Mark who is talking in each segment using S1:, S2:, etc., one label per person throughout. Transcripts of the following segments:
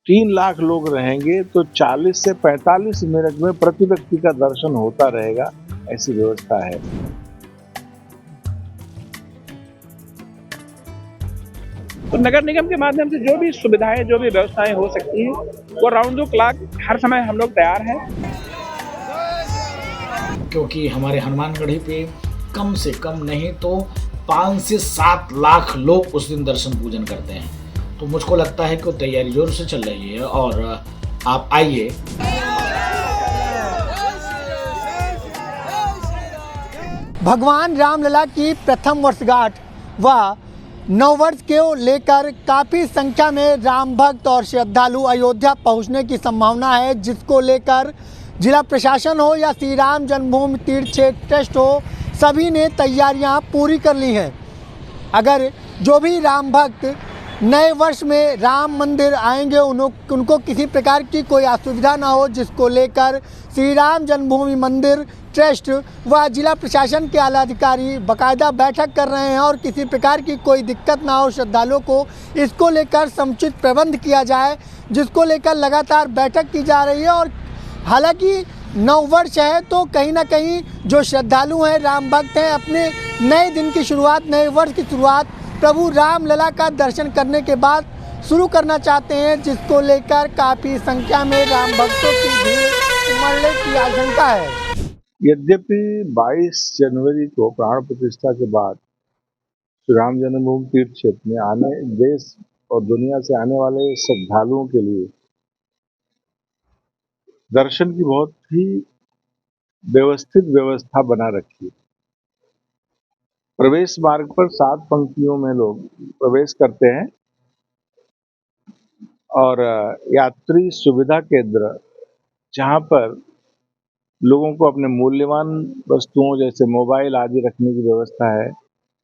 S1: 3 लाख लोग रहेंगे तो 40 से 45 मिनट में प्रति व्यक्ति का दर्शन होता रहेगा, ऐसी व्यवस्था है।
S2: तो नगर निगम के माध्यम से जो भी सुविधाएं, जो भी व्यवस्थाएं हो सकती हैं, वो राउंड द क्लॉक हर समय हम लोग तैयार हैं।
S3: क्योंकि हमारे हनुमानगढ़ी पे कम से कम नहीं तो 5 से 7 लाख लोग उस दिन दर्शन पूजन करते हैं, तो मुझको लगता है कि तैयारी जोर से चल रही है। और आप आइए।
S4: भगवान रामलला की प्रथम वर्षगांठ व नववर्ष को लेकर काफ़ी संख्या में राम भक्त और श्रद्धालु अयोध्या पहुंचने की संभावना है, जिसको लेकर जिला प्रशासन हो या श्री राम जन्मभूमि तीर्थ क्षेत्र ट्रस्ट हो, सभी ने तैयारियां पूरी कर ली हैं। अगर जो भी राम भक्त नए वर्ष में राम मंदिर आएंगे उनको किसी प्रकार की कोई असुविधा ना हो, जिसको लेकर श्री राम जन्मभूमि मंदिर ट्रस्ट व जिला प्रशासन के आला अधिकारी बाकायदा बैठक कर रहे हैं और किसी प्रकार की कोई दिक्कत ना हो श्रद्धालुओं को, इसको लेकर समुचित प्रबंध किया जाए, जिसको लेकर लगातार बैठक की जा रही है। और हालांकि नववर्ष है तो कहीं ना कहीं जो श्रद्धालु हैं, राम भक्त हैं, अपने नए दिन की शुरुआत, नए वर्ष की शुरुआत प्रभु रामलला का दर्शन करने के बाद शुरू करना चाहते हैं, जिसको लेकर काफ़ी संख्या में राम भक्तों की भीड़ उमड़ने की आशंका है।
S1: यद्यपि 22 जनवरी को प्राण प्रतिष्ठा के बाद श्री राम जन्मभूमि तीर्थ क्षेत्र में आने देश और दुनिया से आने वाले श्रद्धालुओं के लिए दर्शन की बहुत ही व्यवस्थित व्यवस्था बना रखी है। प्रवेश मार्ग पर 7 पंक्तियों में लोग प्रवेश करते हैं और यात्री सुविधा केंद्र, जहां पर लोगों को अपने मूल्यवान वस्तुओं जैसे मोबाइल आदि रखने की व्यवस्था है,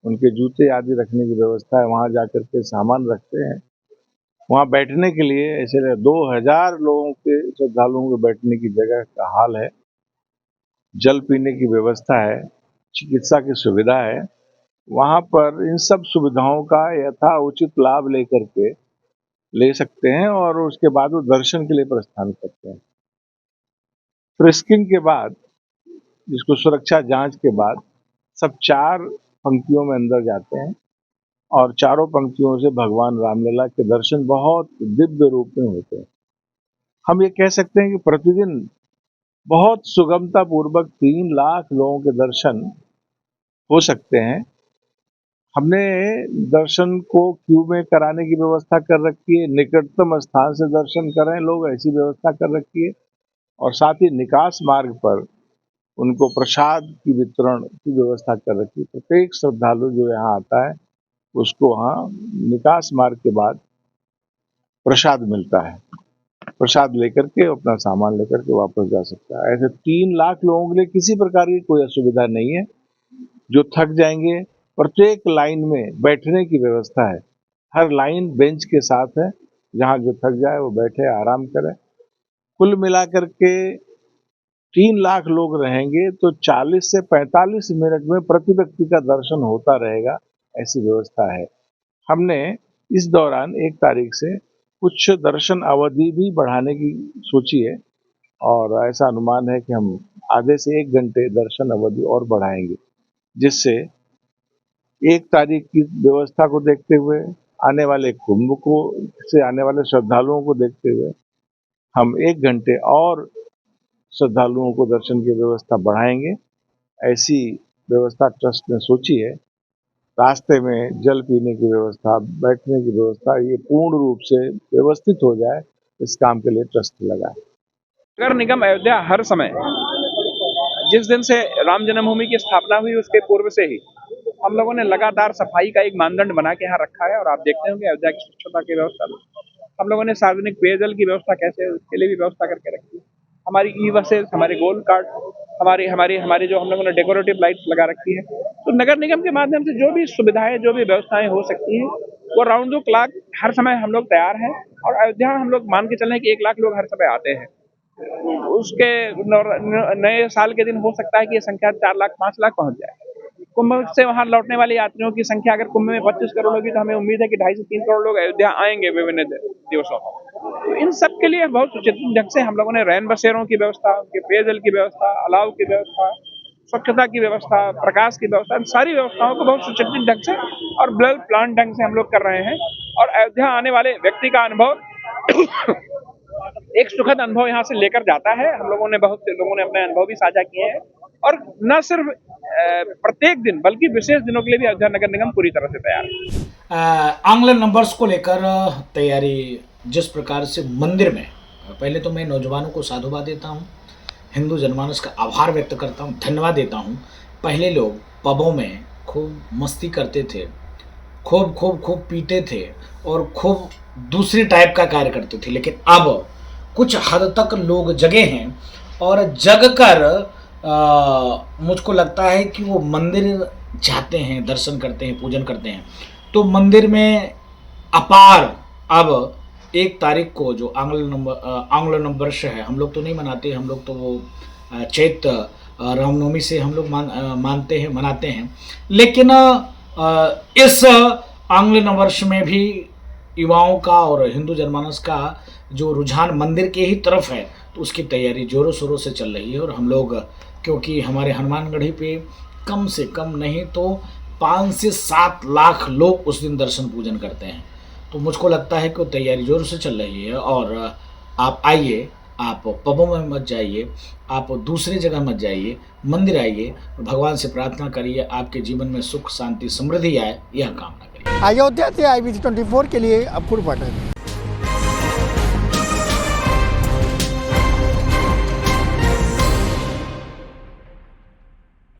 S1: उनके जूते आदि रखने की व्यवस्था है, वहां जाकर के सामान रखते हैं। वहां बैठने के लिए ऐसे 2000 लोगों के श्रद्धालुओं के बैठने की जगह का हाल है, जल पीने की व्यवस्था है, चिकित्सा की सुविधा है। वहां पर इन सब सुविधाओं का यथा उचित लाभ लेकर के ले सकते हैं और उसके बाद वो दर्शन के लिए प्रस्थान करते हैं। फ्रिस्किंग के बाद, जिसको सुरक्षा जांच के बाद, सब 4 पंक्तियों में अंदर जाते हैं और चारों पंक्तियों से भगवान रामलला के दर्शन बहुत दिव्य रूप में होते हैं। हम ये कह सकते हैं कि प्रतिदिन बहुत सुगमता पूर्वक 3 लाख लोगों के दर्शन हो सकते हैं। हमने दर्शन को क्यू में कराने की व्यवस्था कर रखी है, निकटतम स्थान से दर्शन करें लोग, ऐसी व्यवस्था कर रखी है। और साथ ही निकास मार्ग पर उनको प्रसाद की वितरण की व्यवस्था कर रखी है। प्रत्येक श्रद्धालु जो यहाँ आता है उसको वहाँ निकास मार्ग के बाद प्रसाद मिलता है। प्रसाद लेकर के अपना सामान लेकर के वापस जा सकता है। ऐसे 3 लाख लोगों के लिए किसी प्रकार की कोई असुविधा नहीं है। जो थक जाएंगे, प्रत्येक लाइन में बैठने की व्यवस्था है, हर लाइन बेंच के साथ है, जहाँ जो थक जाए वो बैठे आराम करें। कुल मिलाकर के 3 लाख लोग रहेंगे तो 40 से 45 मिनट में प्रति व्यक्ति का दर्शन होता रहेगा, ऐसी व्यवस्था है। हमने इस दौरान 1 तारीख से कुछ दर्शन अवधि भी बढ़ाने की सोची है और ऐसा अनुमान है कि हम आधे से 1 घंटे दर्शन अवधि और बढ़ाएंगे, जिससे 1 तारीख की व्यवस्था को देखते हुए, आने वाले कुंभ को से आने वाले श्रद्धालुओं को देखते हुए हम 1 घंटे और श्रद्धालुओं को दर्शन की व्यवस्था बढ़ाएंगे। ऐसी व्यवस्था ट्रस्ट ने सोची है। रास्ते में जल पीने की व्यवस्था, बैठने की व्यवस्था, ये पूर्ण रूप से व्यवस्थित हो जाए, इस काम के लिए ट्रस्ट लगा है।
S2: नगर निगम अयोध्या हर समय, जिस दिन से राम जन्मभूमि की स्थापना हुई उसके पूर्व से ही हम लोगों ने लगातार सफाई का एक मानदंड बना के यहाँ रखा है। और आप देखते होंगे अयोध्या की स्वच्छता की व्यवस्था में हम लोगों ने सार्वजनिक पेयजल की व्यवस्था कैसे है उसके लिए भी व्यवस्था करके रखी है। हमारी ई बसेस, हमारे गोल्ड कार्ड, हमारी हमारी हमारी जो हम लोगों ने डेकोरेटिव लाइट्स लगा रखी है। तो नगर निगम के माध्यम से जो भी सुविधाएं, जो भी व्यवस्थाएं हो सकती हैं, वो राउंड द क्लॉक हर समय हम लोग तैयार हैं। और अयोध्या हम लोग मान के चल रहे हैं कि 1 लाख लोग हर समय आते हैं। उसके नए साल के दिन हो सकता है कि ये संख्या 4 लाख 5 लाख पहुंच जाए। कुंभ से वहां लौटने वाले यात्रियों की संख्या अगर कुंभ में 25 करोड़ होगी तो हमें उम्मीद है कि 2.5 से 3 करोड़ लोग अयोध्या आएंगे विभिन्न दिवसों में। तो इन सब के लिए बहुत सुचिंतित ढंग से हम लोगों ने रैन बसेरों की व्यवस्था, उनके पेयजल की व्यवस्था, अलाव की व्यवस्था, स्वच्छता की व्यवस्था, प्रकाश की व्यवस्था, इन सारी व्यवस्थाओं को बहुत सुचिंतित ढंग से और वेल प्लान ढंग से हम लोग कर रहे हैं। और अयोध्या आने वाले व्यक्ति का अनुभव एक सुखद अनुभव यहाँ से लेकर जाता है। हम लोगों ने, बहुत से लोगों ने अपने अनुभव भी साझा किए हैं और न सिर्फ प्रत्येक दिन बल्कि विशेष दिनों के लिए भी अयोध्या नगर निगम पूरी तरह से तैयार है।
S3: आंगलन नंबर्स को लेकर तैयारी जिस प्रकार से मंदिर में, पहले तो मैं नौजवानों को साधुवाद देता हूँ, हिंदू जनमानस का आभार व्यक्त करता हूँ, धन्यवाद देता हूँ। पहले लोग पबों में खूब मस्ती करते थे, खूब पीते थे और खूब दूसरी टाइप का कार्य करते थे, लेकिन अब कुछ हद तक लोग जगे हैं और जग कर मुझको लगता है कि वो मंदिर जाते हैं, दर्शन करते हैं, पूजन करते हैं। तो मंदिर में अपार, अब 1 तारीख को जो आंग्ल नववर्ष है, हम लोग तो नहीं मनाते, हम लोग तो वो चैत रामनवमी से हम लोग मनाते हैं, लेकिन इस आंग्ल नववर्ष में भी युवाओं का और हिंदू जनमानस का जो रुझान मंदिर के ही तरफ है, तो उसकी तैयारी जोरों शोरों से चल रही है। और हम लोग, क्योंकि हमारे हनुमानगढ़ी पे कम से कम नहीं तो 5 से 7 लाख लोग उस दिन दर्शन पूजन करते हैं, तो मुझको लगता है कि तैयारी जोरों से चल रही है। और आप आइए, आप पबों में मत जाइए, आप दूसरे जगह मत जाइए, मंदिर आइए, भगवान से प्रार्थना करिए, आपके जीवन में सुख शांति समृद्धि आए, यह कामना करिए।
S4: अयोध्या से IBC 24 के लिए अपूर्व पटेल।